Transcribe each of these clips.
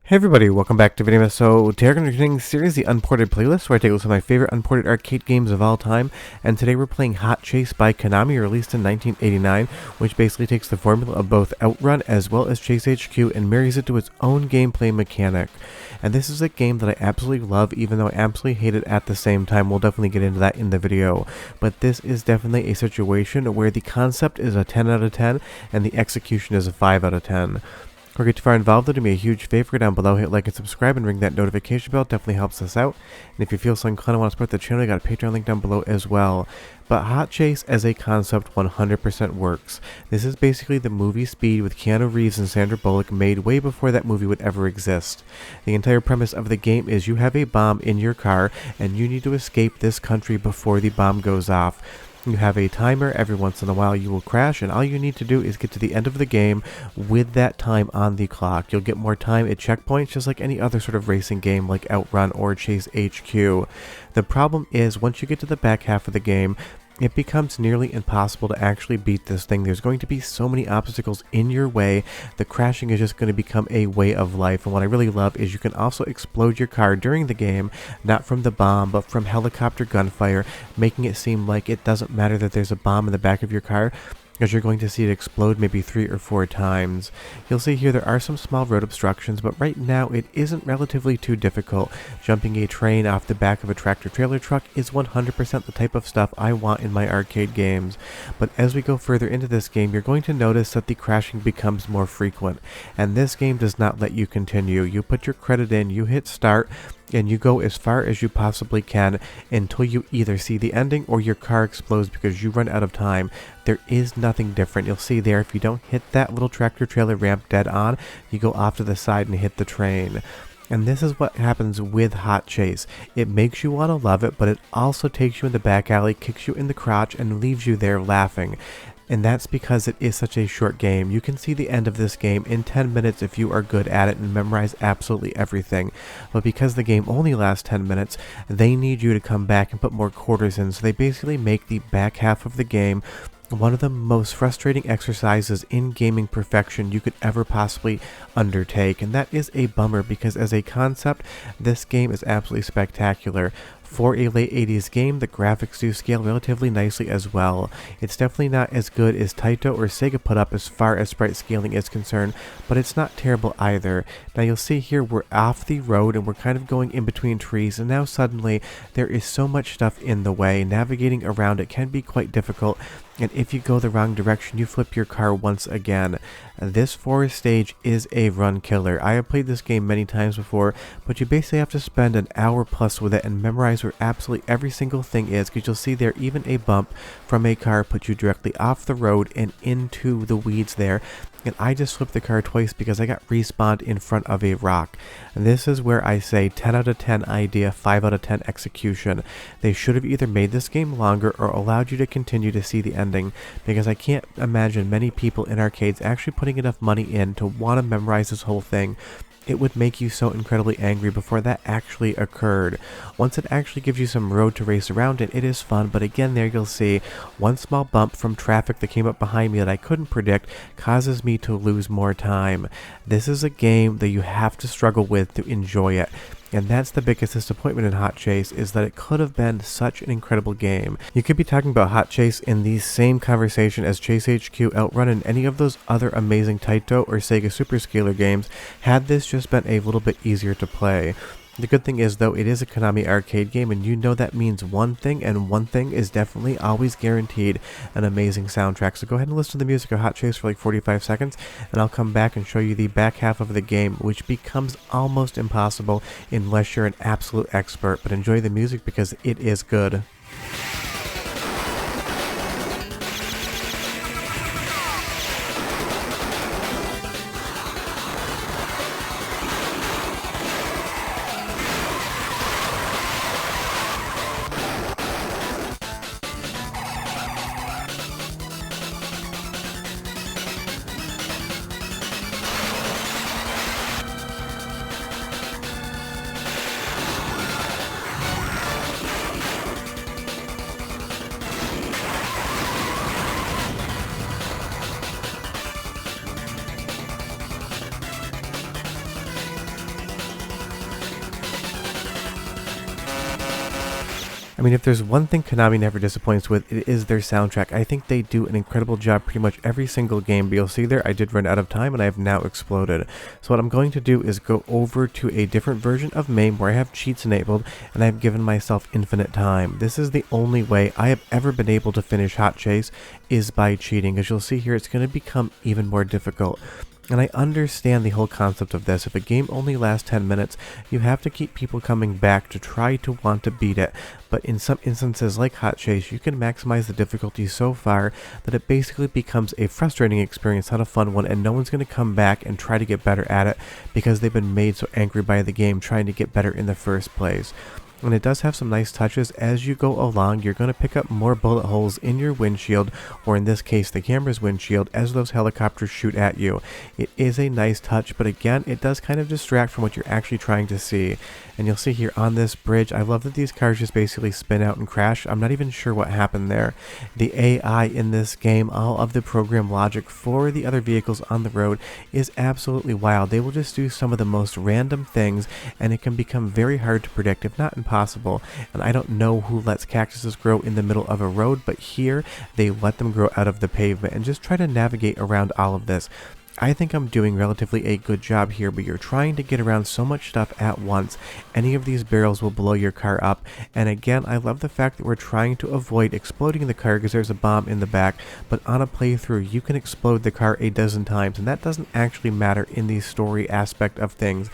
Hey everybody, welcome back to Video. So today we're going to be continuing the series, the Unported Playlist, where I take a look at my favorite unported arcade games of all time, and today we're playing Hot Chase by Konami, released in 1989, which basically takes the formula of both Outrun as well as Chase HQ and marries it to its own gameplay mechanic. And this is a game that I absolutely love, even though I absolutely hate it at the same time. We'll definitely get into that in the video. But this is definitely a situation where the concept is a 10 out of 10, and the execution is a 5 out of 10. Or get too far involved, do me a huge favor down below, hit like and subscribe and ring that notification bell, definitely helps us out. And if you feel so inclined and want to support the channel, I got a Patreon link down below as well. But Hot Chase as a concept 100% works. This is basically the movie Speed with Keanu Reeves and Sandra Bullock made way before that movie would ever exist. The entire premise of the game is you have a bomb in your car and you need to escape this country before the bomb goes off. You have a timer. Every once in a while you will crash, and all you need to do is get to the end of the game with that time on the clock. You'll get more time at checkpoints, just like any other sort of racing game like Outrun or Chase HQ. The problem is, once you get to the back half of the game, it becomes nearly impossible to actually beat this thing. There's going to be so many obstacles in your way. The crashing is just going to become a way of life. And what I really love is you can also explode your car during the game, not from the bomb, but from helicopter gunfire, making it seem like it doesn't matter that there's a bomb in the back of your car, because you're going to see it explode maybe 3 or 4 times. You'll see here there are some small road obstructions, but right now it isn't relatively too difficult. Jumping a train off the back of a tractor trailer truck is 100% the type of stuff I want in my arcade games. But as we go further into this game, you're going to notice that the crashing becomes more frequent, and this game does not let you continue. You put your credit in, you hit start, and you go as far as you possibly can until you either see the ending or your car explodes because you run out of time. There is nothing different. You'll see there, if you don't hit that little tractor trailer ramp dead on, you go off to the side and hit the train. And this is what happens with Hot Chase. It makes you want to love it, but it also takes you in the back alley, kicks you in the crotch, and leaves you there laughing. And that's because it is such a short game. You can see the end of this game in 10 minutes if you are good at it and memorize absolutely everything. But because the game only lasts 10 minutes, they need you to come back and put more quarters in. So they basically make the back half of the game one of the most frustrating exercises in gaming perfection you could ever possibly undertake. And that is a bummer, because as a concept, this game is absolutely spectacular. For a late 80s game, the graphics do scale relatively nicely as well. It's definitely not as good as Taito or Sega put up as far as sprite scaling is concerned, but it's not terrible either. Now you'll see here we're off the road and we're kind of going in between trees, and now suddenly there is so much stuff in the way. Navigating around it can be quite difficult, and if you go the wrong direction, you flip your car once again. This forest stage is a run killer. I have played this game many times before, but you basically have to spend an hour plus with it and memorize where absolutely every single thing is, because you'll see there even a bump from a car puts you directly off the road and into the weeds there. And I just flipped the car twice because I got respawned in front of a rock. And this is where I say 10 out of 10 idea, 5 out of 10 execution. They should have either made this game longer or allowed you to continue to see the ending, because I can't imagine many people in arcades actually putting enough money in to want to memorize this whole thing. It would make you so incredibly angry before that actually occurred. Once it actually gives you some road to race around in, it is fun, but again there you'll see one small bump from traffic that came up behind me that I couldn't predict causes me to lose more time. This is a game that you have to struggle with to enjoy it. And that's the biggest disappointment in Hot Chase, is that it could have been such an incredible game. You could be talking about Hot Chase in the same conversation as Chase HQ, Outrun, and any of those other amazing Taito or Sega Superscaler games, had this just been a little bit easier to play. The good thing is, though, it is a Konami arcade game, and you know that means one thing, and one thing is definitely always guaranteed: an amazing soundtrack. So go ahead and listen to the music of Hot Chase for like 45 seconds, and I'll come back and show you the back half of the game, which becomes almost impossible unless you're an absolute expert. But enjoy the music because it is good. I mean, if there's one thing Konami never disappoints with, it is their soundtrack. I think they do an incredible job pretty much every single game, but you'll see there I did run out of time and I have now exploded. So what I'm going to do is go over to a different version of MAME where I have cheats enabled and I've given myself infinite time. This is the only way I have ever been able to finish Hot Chase is by cheating. As you'll see here, it's going to become even more difficult. And I understand the whole concept of this. If a game only lasts 10 minutes, you have to keep people coming back to try to want to beat it. But in some instances like Hot Chase, you can maximize the difficulty so far that it basically becomes a frustrating experience, not a fun one, and no one's going to come back and try to get better at it because they've been made so angry by the game trying to get better in the first place. And it does have some nice touches. As you go along, you're going to pick up more bullet holes in your windshield, or in this case the camera's windshield, as those helicopters shoot at you. It is a nice touch, but again, it does kind of distract from what you're actually trying to see. And you'll see here on this bridge, I love that these cars just basically spin out and crash. I'm not even sure what happened there. The AI in this game, all of the program logic for the other vehicles on the road is absolutely wild. They will just do some of the most random things, and it can become very hard to predict, if not impossible. And I don't know who lets cactuses grow in the middle of a road, but here they let them grow out of the pavement and just try to navigate around all of this. I think I'm doing relatively a good job here, but you're trying to get around so much stuff at once. Any of these barrels will blow your car up. And again, I love the fact that we're trying to avoid exploding the car because there's a bomb in the back, but on a playthrough you can explode the car a dozen times, and that doesn't actually matter in the story aspect of things.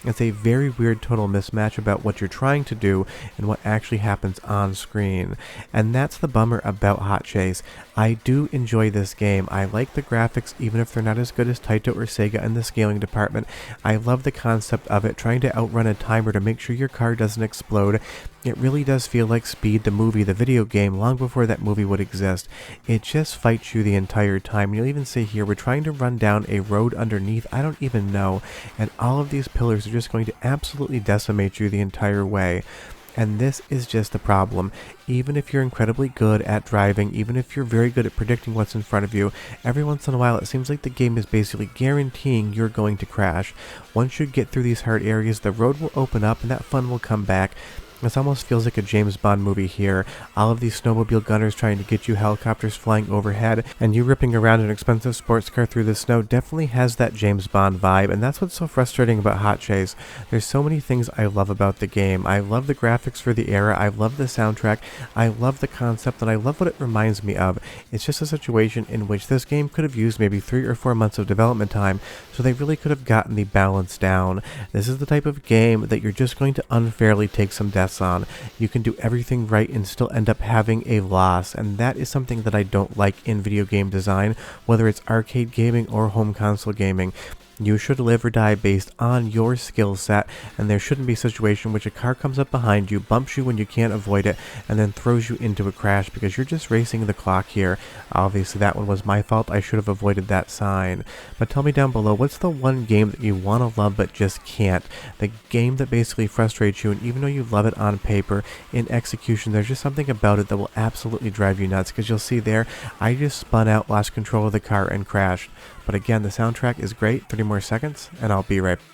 It's a very weird tonal mismatch about what you're trying to do and what actually happens on screen. And that's the bummer about Hot Chase. I do enjoy this game. I like the graphics, even if they're not as good as Taito or Sega in the scaling department. I love the concept of it, trying to outrun a timer to make sure your car doesn't explode. It really does feel like Speed, the movie, the video game, long before that movie would exist. It just fights you the entire time. You'll even see here, we're trying to run down a road underneath, I don't even know, and all of these pillars are just going to absolutely decimate you the entire way. And this is just the problem. Even if you're incredibly good at driving, even if you're very good at predicting what's in front of you, every once in a while it seems like the game is basically guaranteeing you're going to crash. Once you get through these hard areas, the road will open up and that fun will come back. This almost feels like a James Bond movie here. All of these snowmobile gunners trying to get you, helicopters flying overhead, and you ripping around an expensive sports car through the snow definitely has that James Bond vibe, and that's what's so frustrating about Hot Chase. There's so many things I love about the game. I love the graphics for the era, I love the soundtrack, I love the concept, and I love what it reminds me of. It's just a situation in which this game could have used maybe 3 or 4 months of development time, so they really could have gotten the balance down. This is the type of game that you're just going to unfairly take some deaths on. You can do everything right and still end up having a loss, and that is something that I don't like in video game design, whether it's arcade gaming or home console gaming. You should live or die based on your skill set, and there shouldn't be a situation in which a car comes up behind you, bumps you when you can't avoid it, and then throws you into a crash because you're just racing the clock here. Obviously that one was my fault, I should have avoided that sign. But tell me down below, what's the one game that you want to love but just can't? The game that basically frustrates you, and even though you love it on paper, in execution there's just something about it that will absolutely drive you nuts, because you'll see there, I just spun out, lost control of the car, and crashed. But again, the soundtrack is great. 30 more seconds, and I'll be right back.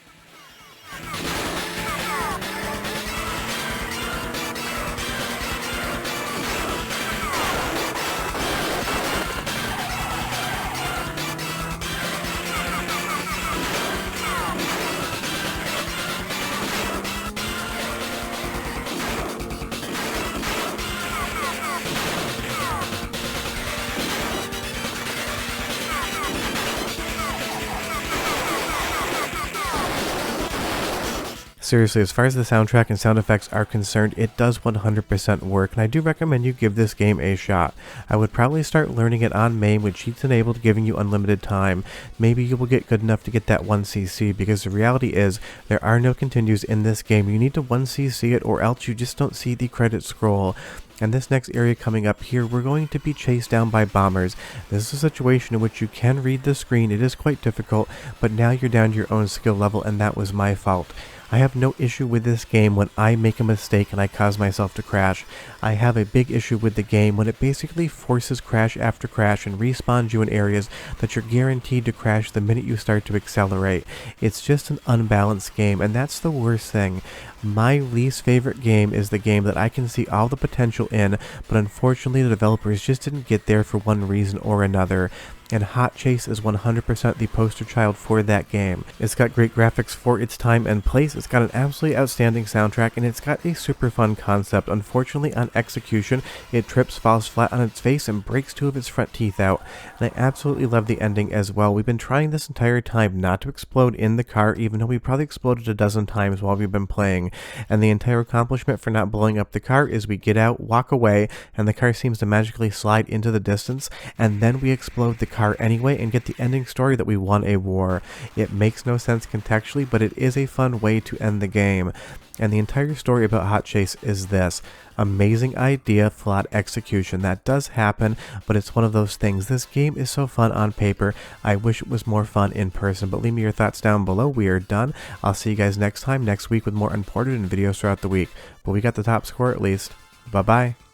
Seriously, as far as the soundtrack and sound effects are concerned, it does 100% work, and I do recommend you give this game a shot. I would probably start learning it on MAME with cheats enabled, giving you unlimited time. Maybe you will get good enough to get that 1cc, because the reality is, there are no continues in this game. You need to 1cc it, or else you just don't see the credit scroll. And this next area coming up here, we're going to be chased down by bombers. This is a situation in which you can read the screen. It is quite difficult, but now you're down to your own skill level, and that was my fault. I have no issue with this game when I make a mistake and I cause myself to crash. I have a big issue with the game when it basically forces crash after crash and respawns you in areas that you're guaranteed to crash the minute you start to accelerate. It's just an unbalanced game, and that's the worst thing. My least favorite game is the game that I can see all the potential in, but unfortunately the developers just didn't get there for one reason or another. And Hot Chase is 100% the poster child for that game. It's got great graphics for its time and place, it's got an absolutely outstanding soundtrack, and it's got a super fun concept. Unfortunately, on execution, it trips, falls flat on its face, and breaks 2 of its front teeth out. And I absolutely love the ending as well. We've been trying this entire time not to explode in the car, even though we probably exploded a dozen times while we've been playing. And the entire accomplishment for not blowing up the car is we get out, walk away, and the car seems to magically slide into the distance, and then we explode the car anyway and get the ending story that we won a war. It makes no sense contextually, but it is a fun way to end the game. And the entire story about Hot Chase is this: amazing idea, flawed execution. That does happen, but it's one of those things. This game is so fun on paper. I wish it was more fun in person, but leave me your thoughts down below. We are done. I'll see you guys next week with more Unported and videos throughout the week. But we got the top score at least. Bye-bye.